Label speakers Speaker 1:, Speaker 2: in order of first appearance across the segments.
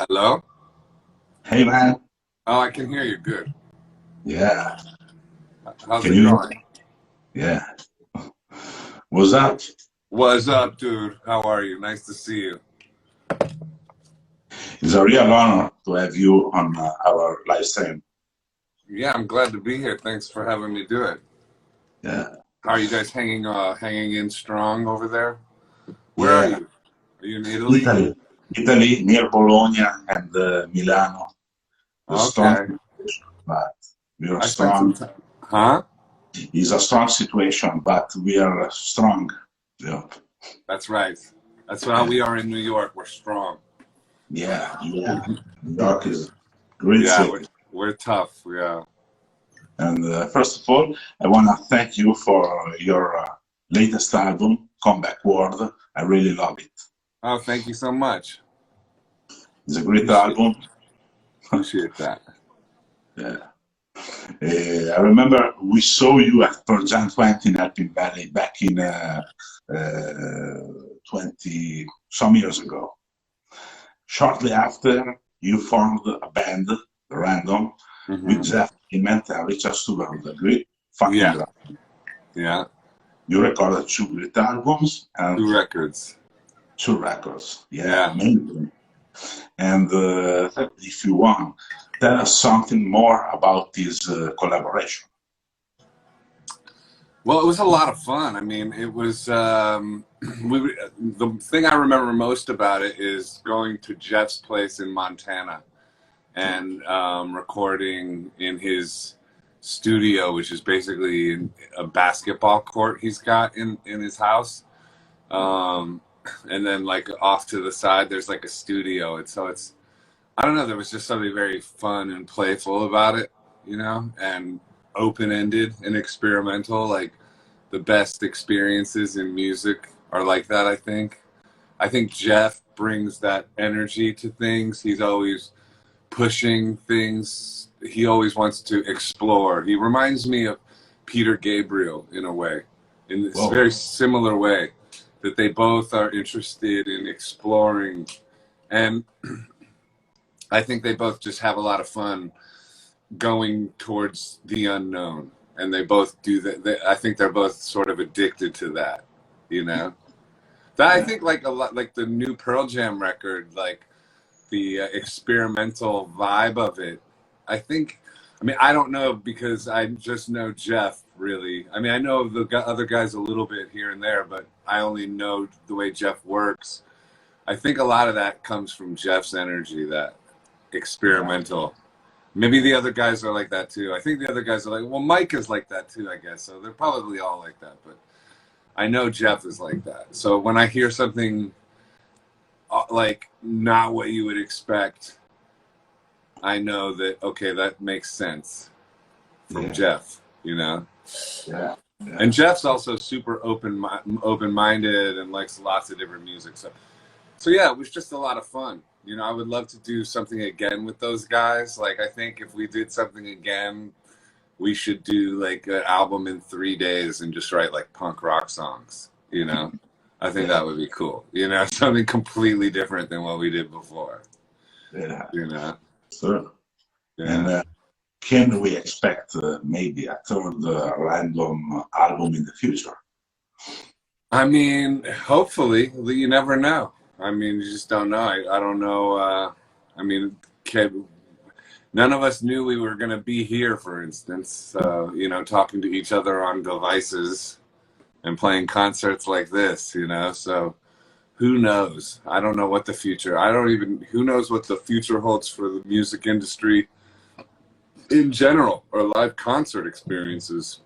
Speaker 1: Hello?
Speaker 2: Hey man,
Speaker 1: Oh, I can hear you. Good.
Speaker 2: yeah,
Speaker 1: How's
Speaker 2: can
Speaker 1: it
Speaker 2: you?
Speaker 1: going?
Speaker 2: Yeah, what's up?
Speaker 1: What's up, dude? How are you? Nice to see you.
Speaker 2: It's a real honor to have you on our live stream.
Speaker 1: Yeah, I'm glad to be here. Thanks for having me do it.
Speaker 2: Yeah,
Speaker 1: How are you guys hanging in strong over there? Where are
Speaker 2: yeah,
Speaker 1: you? Are you in Italy?
Speaker 2: Italy, Italy near Bologna and Milano. The strong
Speaker 1: Okay.
Speaker 2: situation, but we are
Speaker 1: I spent some
Speaker 2: strong.
Speaker 1: time. Huh?
Speaker 2: It's a strong situation, but we are strong. Yeah,
Speaker 1: That's right. That's how
Speaker 2: yeah,
Speaker 1: we are in New York. We're strong.
Speaker 2: yeah, yeah. New York is a great
Speaker 1: Yeah, we're,
Speaker 2: city.
Speaker 1: we're tough. Yeah.
Speaker 2: And first of all, I want to thank you for your latest album, Comeback World. I really love it.
Speaker 1: Oh, thank you so much.
Speaker 2: It's a great
Speaker 1: Appreciate
Speaker 2: album.
Speaker 1: appreciate that.
Speaker 2: Yeah. I remember we saw you at PearlJam 20 in Alpine Valley back in uh, 20 some years ago. Shortly after, you formed a band, The Random, with
Speaker 1: Hmm.
Speaker 2: Jeff Clement and Richard Stewart, a great fucking
Speaker 1: Yeah.
Speaker 2: drummer.
Speaker 1: Yeah.
Speaker 2: You recorded two great albums and
Speaker 1: Two records.
Speaker 2: two records. Yeah,
Speaker 1: Yeah.
Speaker 2: amazing. And if you want, tell us something more about this collaboration.
Speaker 1: Well, it was a lot of fun. I mean, it was the thing I remember most about it is going to Jeff's place in Montana and recording in his studio, which is basically a basketball court he's got in his house. Um, and then like off to the side, there's like a studio. And so it's I don't know. There was just something very fun and playful about it, and open-ended and experimental. Like the best experiences in music are like that. I think Jeff brings that energy to things. He's always pushing things. He always wants to explore. He reminds me of Peter Gabriel in a way, in this
Speaker 2: Whoa,
Speaker 1: very similar way, that they both are interested in exploring. And I think they both just have a lot of fun going towards the unknown. And they both do that. I think they're both sort of addicted to that, you know? That I
Speaker 2: yeah,
Speaker 1: think like a lot, like the new Pearl Jam record, like the experimental vibe of it. I mean, I don't know because I just know Jeff really. I mean, I know the other guys a little bit here and there, but I only know the way Jeff works. I think a lot of that comes from Jeff's energy, that
Speaker 2: yeah,
Speaker 1: experimental. Maybe the other guys are like that too. I think the other guys are like, well, Mike is like that too, I guess. So they're probably all like that, but I know Jeff is like that. So when I hear something like not what you would expect, I know that okay, that makes sense from
Speaker 2: yeah,
Speaker 1: Jeff.
Speaker 2: yeah, yeah,
Speaker 1: And Jeff's also super open-minded and likes lots of different music. So yeah, it was just a lot of fun. I would love to do something again with those guys. Like I think if we did something again, we should do like an album in 3 days and just write like punk rock songs. I think
Speaker 2: yeah,
Speaker 1: that would be cool. Something completely different than what we did before.
Speaker 2: yeah.
Speaker 1: You know,
Speaker 2: Sure. And
Speaker 1: yeah.
Speaker 2: can we expect maybe a third random album in the future?
Speaker 1: I mean, hopefully, you never know. I mean, you just don't know. I don't know. I mean, none of us knew we were going to be here, for instance, talking to each other on devices and playing concerts like this. So who knows? I don't know what the future, who knows what the future holds for the music industry in general or live concert experiences.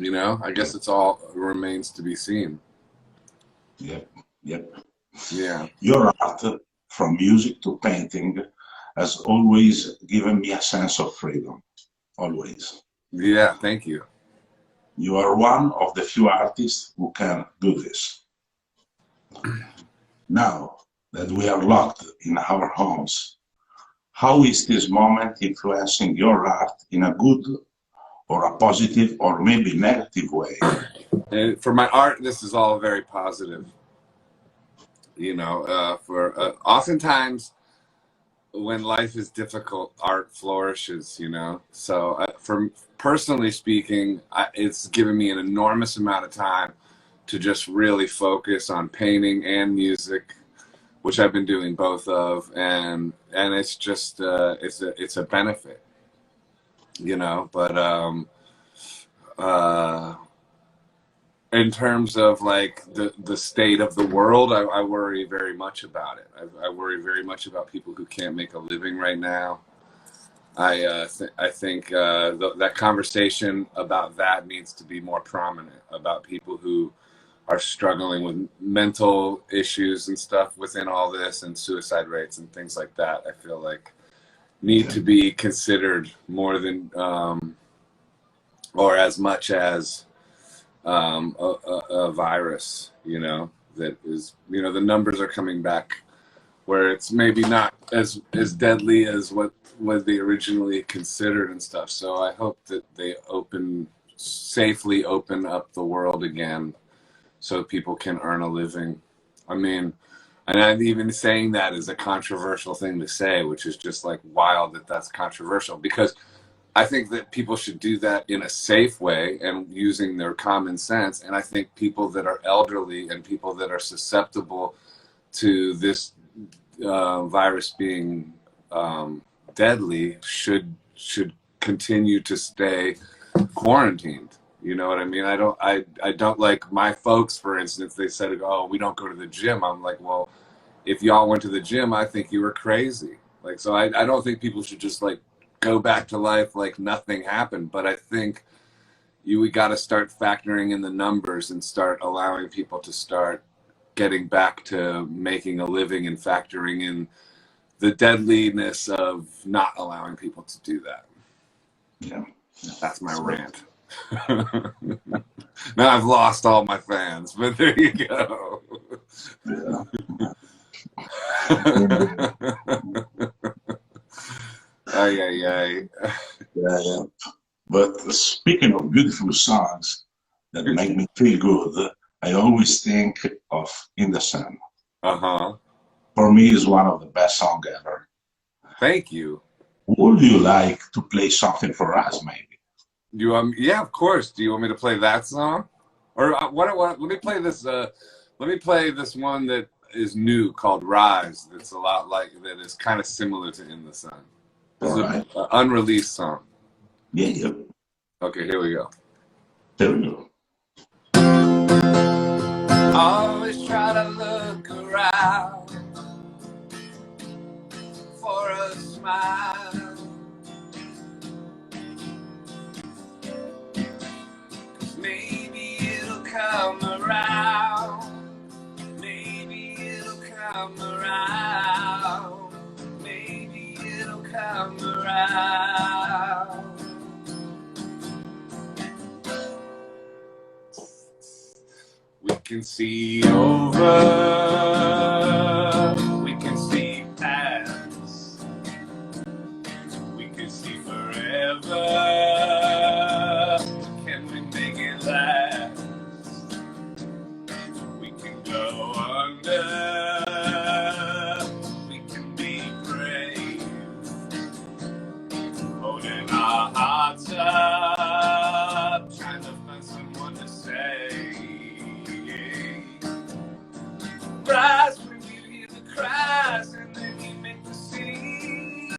Speaker 1: I guess it's all remains to be seen.
Speaker 2: Yep, yep.
Speaker 1: Yeah.
Speaker 2: Your art, from music to painting, has always given me a sense of freedom. Always.
Speaker 1: Yeah. Thank you.
Speaker 2: You are one of the few artists who can do this. Now that we are locked in our homes, how is this moment influencing your art in a good or a positive or maybe negative way?
Speaker 1: And for my art, this is all very positive. For oftentimes when life is difficult, art flourishes, you know? So from personally speaking, it's given me an enormous amount of time to just really focus on painting and music, which I've been doing both of, and it's just it's a benefit, you know. But in terms of like the state of the world, I worry very much about it. I worry very much about people who can't make a living right now. I think that conversation about that needs to be more prominent, about people who are struggling with mental issues and stuff within all this, and suicide rates and things like that. I feel like need to be considered more than or as much as a virus, you know, that is, you know, the numbers are coming back where it's maybe not as deadly as what they originally considered and stuff. So I hope that they safely open up the world again so people can earn a living. I mean, and I'm even saying that is a controversial thing to say, which is just like wild that that's controversial, because I think that people should do that in a safe way and using their common sense. And I think people that are elderly and people that are susceptible to this virus being deadly should continue to stay quarantined. You know what I mean? I don't like my folks, for instance, they said, oh, we don't go to the gym. I'm like, well, if y'all went to the gym, I think you were crazy. Like, so I don't think people should just like go back to life like nothing happened. But I think we got to start factoring in the numbers and start allowing people to start getting back to making a living and factoring in the deadliness of not allowing people to do that.
Speaker 2: Yeah.
Speaker 1: That's my rant. Now I've lost all my fans, but there you go.
Speaker 2: Yeah.
Speaker 1: Ay, ay, ay.
Speaker 2: Yeah. But speaking of beautiful songs that make me feel good, I always think of In the Sun.
Speaker 1: Uh-huh.
Speaker 2: For me, is one of the best songs ever.
Speaker 1: Thank you.
Speaker 2: Would you like to play something for us, maybe?
Speaker 1: Yeah, of course. Do you want me to play that song? Or let me play this one that is new called Rise, that's a lot like, that is kind of similar to In the Sun. This is an unreleased song.
Speaker 2: Yeah.
Speaker 1: Okay, here we go.
Speaker 2: There we go.
Speaker 1: Always try to look around for a smile. Maybe it'll come around. Maybe it'll come around. Maybe it'll come around. We can see over. We can see past. We can see forever. Can we make it last? We can go under. We can be brave. Holding our hearts up. Trying to find someone to say. Rise when you hear the cries, and then you make the scene.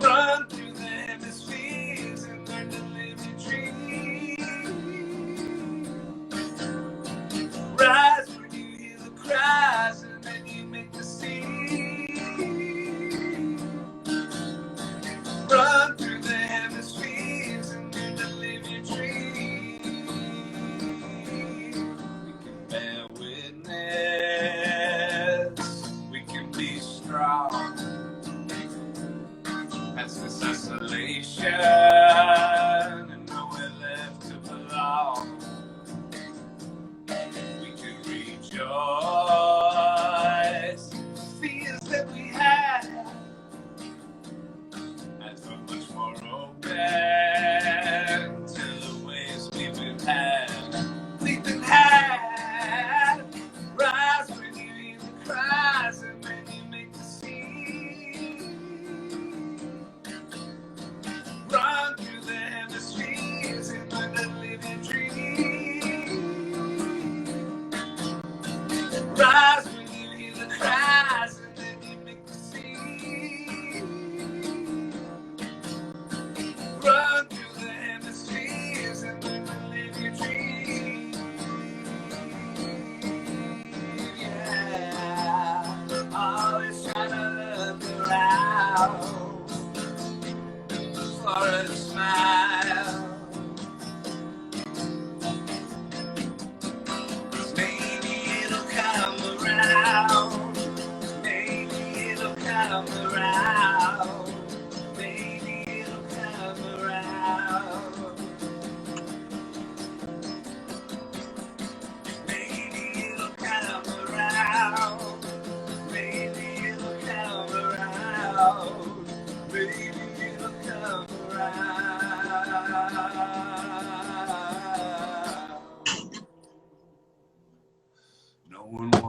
Speaker 1: Run through the hemispheres and learn to live your dream. Rise when you hear the cries, and then you make the scene. Run through the hemispheres and learn to live your dream. Bear witness, we can be strong. That's this isolation, and nowhere left to belong. We can rejoice,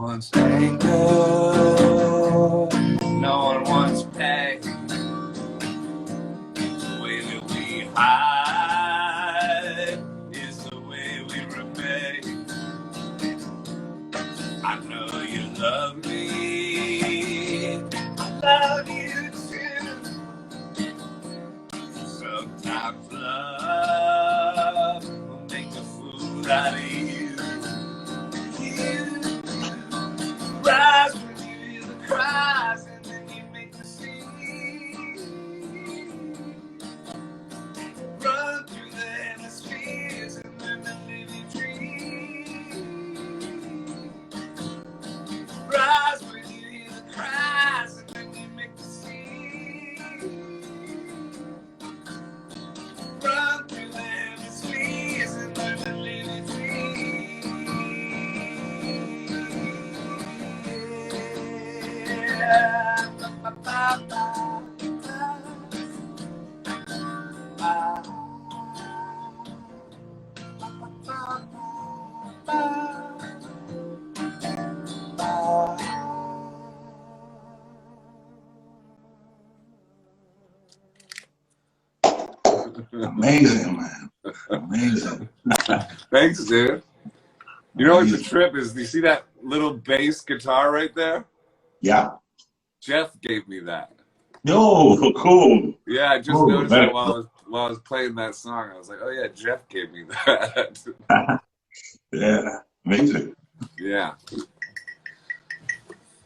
Speaker 1: wants anger, no one wants pain. The way that we hide is the way we remain. I know you love me, I love you too. Sometimes love will make a fool out of you. You rise when you hear the cries, and then you make the scene. Run through the hemispheres and learn to live your dream. Rise when you hear the cries, and then you make the scene. Run through the hemispheres and learn to live your dream. Yeah. Ba, ba, ba,
Speaker 2: Amazing, man. Amazing.
Speaker 1: Thanks, dude. You know what the trip is? Do you see that little bass guitar right there?
Speaker 2: Yeah.
Speaker 1: Jeff gave me that.
Speaker 2: Yo, cool.
Speaker 1: Yeah, I just
Speaker 2: Cool.
Speaker 1: noticed
Speaker 2: Very
Speaker 1: that while I was playing that song. I was like, oh yeah, Jeff gave me that.
Speaker 2: Yeah, amazing.
Speaker 1: Yeah.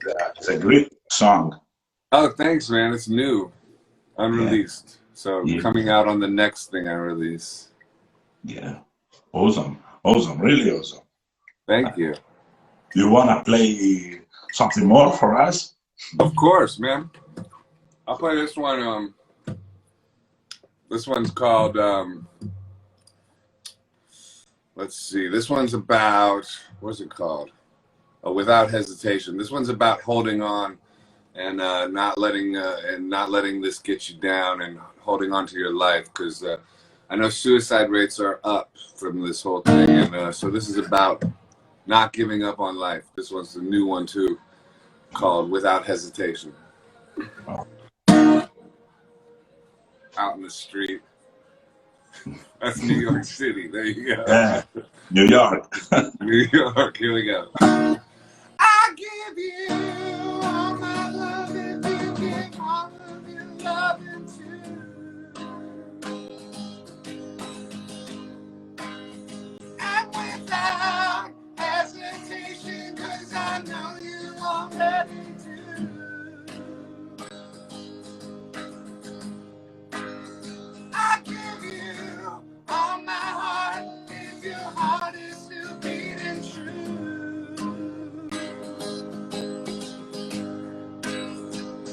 Speaker 2: Yeah, it's a great song.
Speaker 1: Oh, thanks, man. It's new, unreleased.
Speaker 2: Yeah.
Speaker 1: So
Speaker 2: Yeah.
Speaker 1: coming out on the next thing I release.
Speaker 2: Yeah. Awesome. Awesome. Really awesome.
Speaker 1: Thank you.
Speaker 2: You want to play something more for us?
Speaker 1: Of course, man. I'll play this one. This one's called, let's see. This one's about, what's it called? Oh, Without Hesitation. This one's about holding on and not letting this get you down and holding on to your life, because I know suicide rates are up from this whole thing, and so this is about not giving up on life. This one's the new one too, called Without Hesitation. Out in the street. That's New York City. There you go.
Speaker 2: Yeah. New York.
Speaker 1: New York. Here we go. I give you all my love, and you give all of your loving too. And without hesitation, 'cause I know you already do. I give you all my heart, if your heart is still beating true.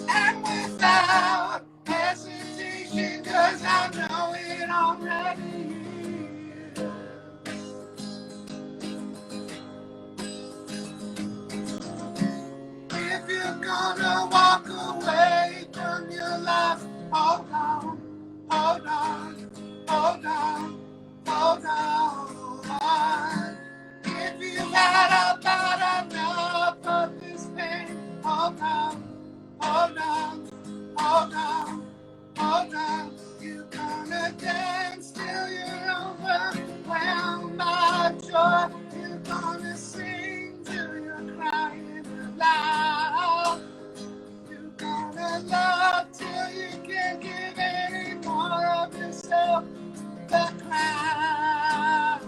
Speaker 1: And without hesitation, 'cause I know it already. If you're gonna walk away from your life, hold on, hold on, hold on, hold on. If you've had about enough of this pain, hold on, hold on, hold on, hold on. You're gonna dance till you're overwhelmed by joy. You're gonna sing till you're crying loud. You're gonna love till you can't give any more of yourself to the crowd.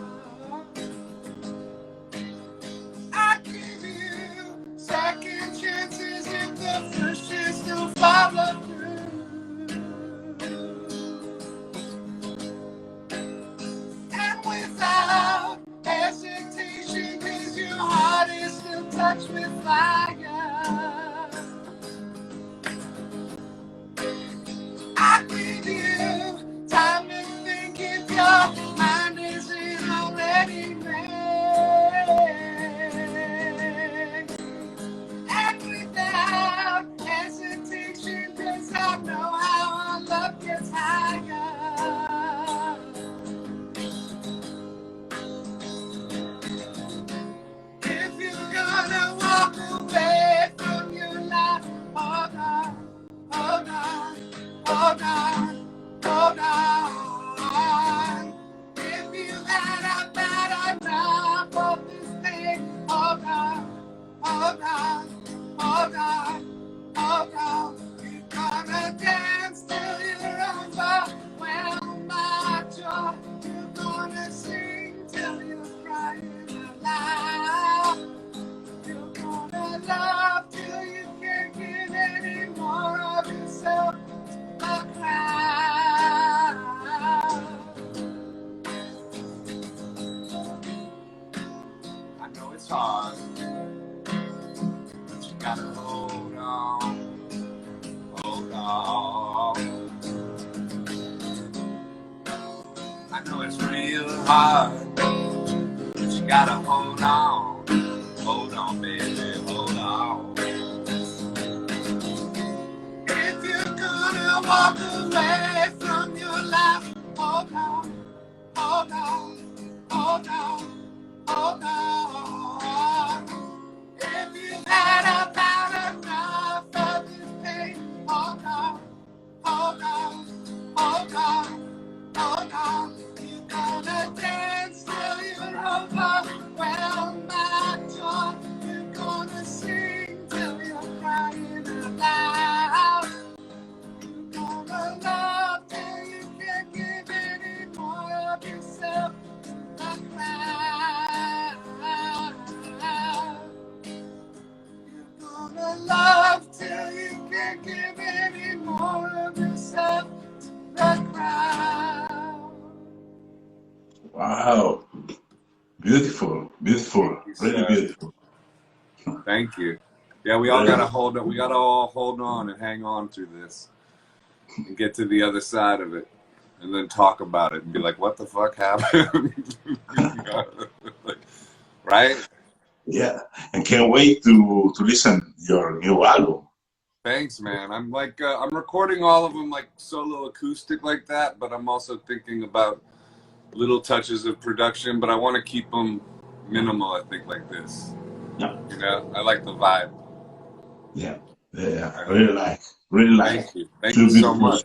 Speaker 1: I give you second chances if the hold on, hold on. You're gonna dance till you're overwhelmed by joy. You're gonna sing till you're crying out loud. You're gonna love till you can't get any more of yourself. A crowd. I know it's hard, but you gotta hold on, hold on. I know it's real hard, but you gotta hold on, baby, hold on. If you're gonna walk away from your life, hold on, hold on, hold on, hold on. If you've had about enough of this pain, hold on, hold on, hold on, hold on. You're gonna dance till you're overwhelmed by joy. You're gonna sing till you're crying out loud. You're gonna love till you can't give any more of yourself to the crowd. You're gonna love till you can't give any more of yourself to the crowd.
Speaker 2: Wow. Beautiful, beautiful, really beautiful.
Speaker 1: Thank you. Yeah, we all gotta hold on. We gotta all hold on and hang on through this, and get to the other side of it, and then talk about it and be like, "What the fuck happened?" Right?
Speaker 2: Yeah, and can't wait to listen your new album.
Speaker 1: Thanks, man. I'm I'm recording all of them like solo acoustic like that, but I'm also thinking about little touches of production. But I want to keep them minimal. I think like this.
Speaker 2: Yeah.
Speaker 1: You know, I like the vibe.
Speaker 2: Yeah, yeah, I really like.
Speaker 1: Thank you. Thank you so much.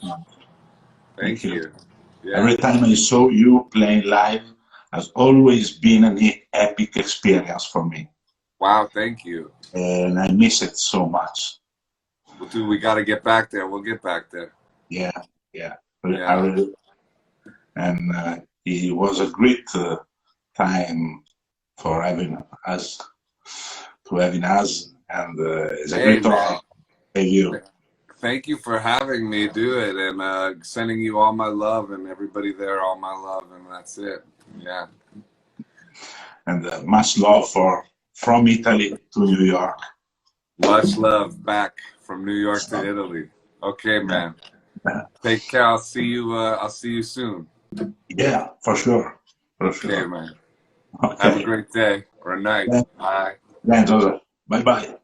Speaker 1: Thank you. Yeah.
Speaker 2: Every time I saw you playing live has always been an epic experience for me.
Speaker 1: Wow, thank you.
Speaker 2: And I miss it so much.
Speaker 1: Well, dude, we got to get back there. We'll get back there.
Speaker 2: Yeah, yeah. I really, and it was a great time for having us, and it's a great honor. Thank you.
Speaker 1: Thank you for having me do it, and sending you all my love, and everybody there all my love, and that's it. Yeah.
Speaker 2: And much love from Italy to New York.
Speaker 1: Much love back from New York to Italy. Okay, man. Take care. I'll see you soon.
Speaker 2: Yeah, for sure. For sure.
Speaker 1: Okay, man.
Speaker 2: Okay.
Speaker 1: Have a great day or night. Bye.
Speaker 2: Thanks, Joseph. Bye-bye.